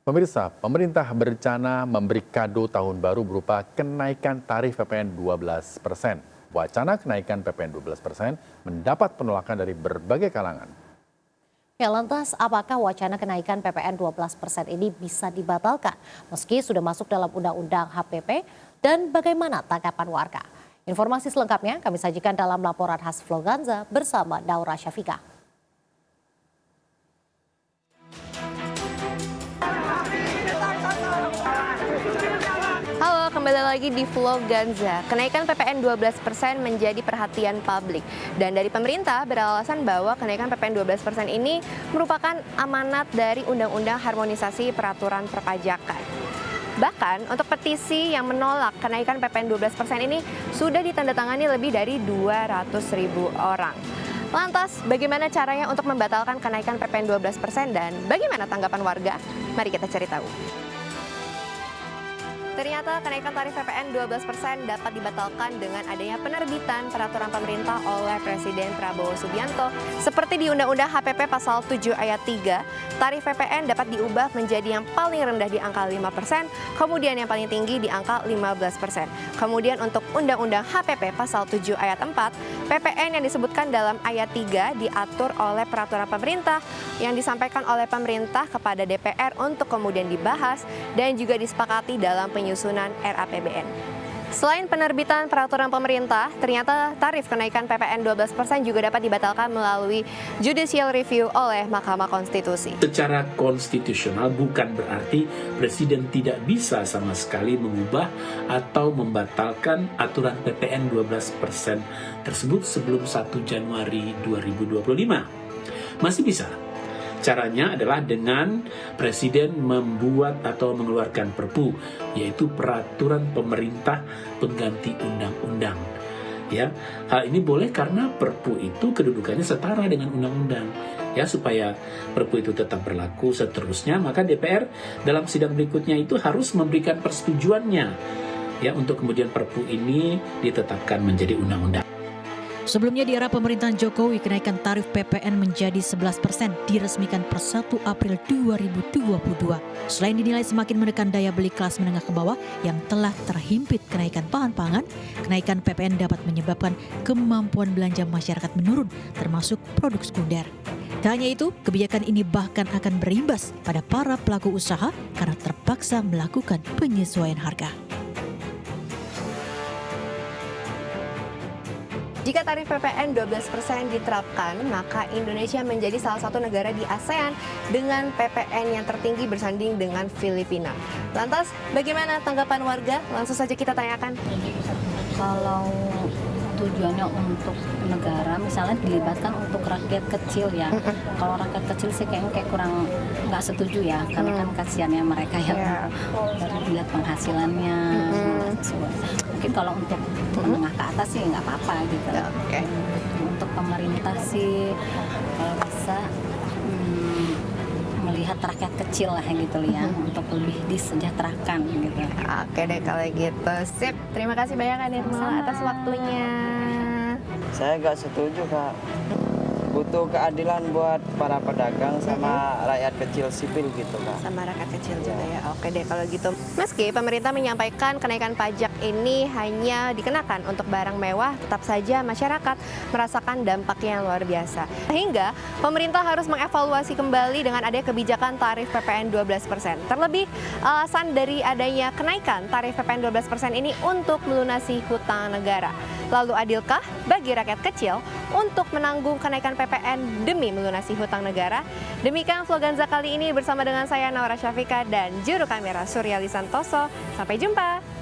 Pemirsa, pemerintah berencana memberi kado tahun baru berupa kenaikan tarif PPN 12%. Wacana kenaikan PPN 12% mendapat penolakan dari berbagai kalangan. Ya, lantas apakah wacana kenaikan PPN 12% ini bisa dibatalkan meski sudah masuk dalam Undang-Undang HPP, dan bagaimana tanggapan warga? Informasi selengkapnya kami sajikan dalam laporan khas Floganza bersama Naura Syafika. Halo, kembali lagi di Floganza. Kenaikan PPN 12% menjadi perhatian publik. Dan dari pemerintah beralasan bahwa kenaikan PPN 12% ini merupakan amanat dari Undang-Undang Harmonisasi Peraturan Perpajakan. Bahkan untuk petisi yang menolak kenaikan PPN 12% ini sudah ditandatangani lebih dari 200.000 orang. Lantas, bagaimana caranya untuk membatalkan kenaikan PPN 12% dan bagaimana tanggapan warga? Mari kita cari tahu. Ternyata kenaikan tarif PPN 12% dapat dibatalkan dengan adanya penerbitan peraturan pemerintah oleh Presiden Prabowo Subianto. Seperti di Undang-Undang HPP Pasal 7 Ayat 3, tarif PPN dapat diubah menjadi yang paling rendah di angka 5%, kemudian yang paling tinggi di angka 15%. Kemudian untuk Undang-Undang HPP Pasal 7 Ayat 4, PPN yang disebutkan dalam Ayat 3 diatur oleh peraturan pemerintah yang disampaikan oleh pemerintah kepada DPR untuk kemudian dibahas dan juga disepakati dalam penyusunan RAPBN. Selain penerbitan peraturan pemerintah, ternyata tarif kenaikan PPN 12% juga dapat dibatalkan melalui judicial review oleh Mahkamah Konstitusi. Secara konstitusional bukan berarti Presiden tidak bisa sama sekali mengubah atau membatalkan aturan PPN 12% tersebut sebelum 1 Januari 2025. Masih bisa. Caranya adalah dengan Presiden membuat atau mengeluarkan Perpu, yaitu peraturan pemerintah pengganti undang-undang. Ya, hal ini boleh karena Perpu itu kedudukannya setara dengan undang-undang. Ya, supaya Perpu itu tetap berlaku seterusnya, maka DPR dalam sidang berikutnya itu harus memberikan persetujuannya, ya, untuk kemudian Perpu ini ditetapkan menjadi undang-undang. Sebelumnya di era pemerintahan Jokowi, kenaikan tarif PPN menjadi 11% diresmikan per 1 April 2022. Selain dinilai semakin menekan daya beli kelas menengah ke bawah yang telah terhimpit kenaikan bahan pangan, kenaikan PPN dapat menyebabkan kemampuan belanja masyarakat menurun, termasuk produk sekunder. Tak hanya itu, kebijakan ini bahkan akan berimbas pada para pelaku usaha karena terpaksa melakukan penyesuaian harga. Jika tarif PPN 12% diterapkan, maka Indonesia menjadi salah satu negara di ASEAN dengan PPN yang tertinggi bersanding dengan Filipina. Lantas, bagaimana tanggapan warga? Langsung saja kita tanyakan. Kalau tujuannya untuk negara, misalnya dilibatkan untuk rakyat kecil ya. Kalau rakyat kecil sih kayak kurang nggak setuju ya, karena kan kasihannya mereka yang baru dilihat penghasilannya. Mungkin kalau untuk menengah ke atas sih nggak apa-apa gitu. Oke. Untuk pemerintah sih kalau bisa melihat rakyat kecil lah gitu ya, untuk lebih disejahterakan gitu. Oke deh kalau gitu. Sip. Terima kasih banyak Kak Nirmal atas waktunya. Saya nggak setuju, Kak. Butuh keadilan buat para pedagang sama rakyat kecil sipil gitu, Kak. Sama rakyat kecil juga ya. Oke deh kalau gitu. Meski pemerintah menyampaikan kenaikan pajak ini hanya dikenakan untuk barang mewah, tetap saja masyarakat merasakan dampaknya yang luar biasa. Sehingga pemerintah harus mengevaluasi kembali dengan adanya kebijakan tarif PPN 12%. Terlebih alasan dari adanya kenaikan tarif PPN 12% ini untuk melunasi hutang negara. Lalu adilkah bagi rakyat kecil untuk menanggung kenaikan PPN demi melunasi hutang negara? Demikian Floganza kali ini bersama dengan saya Naura Syafika dan juru kamera Suryali Santoso. Sampai jumpa.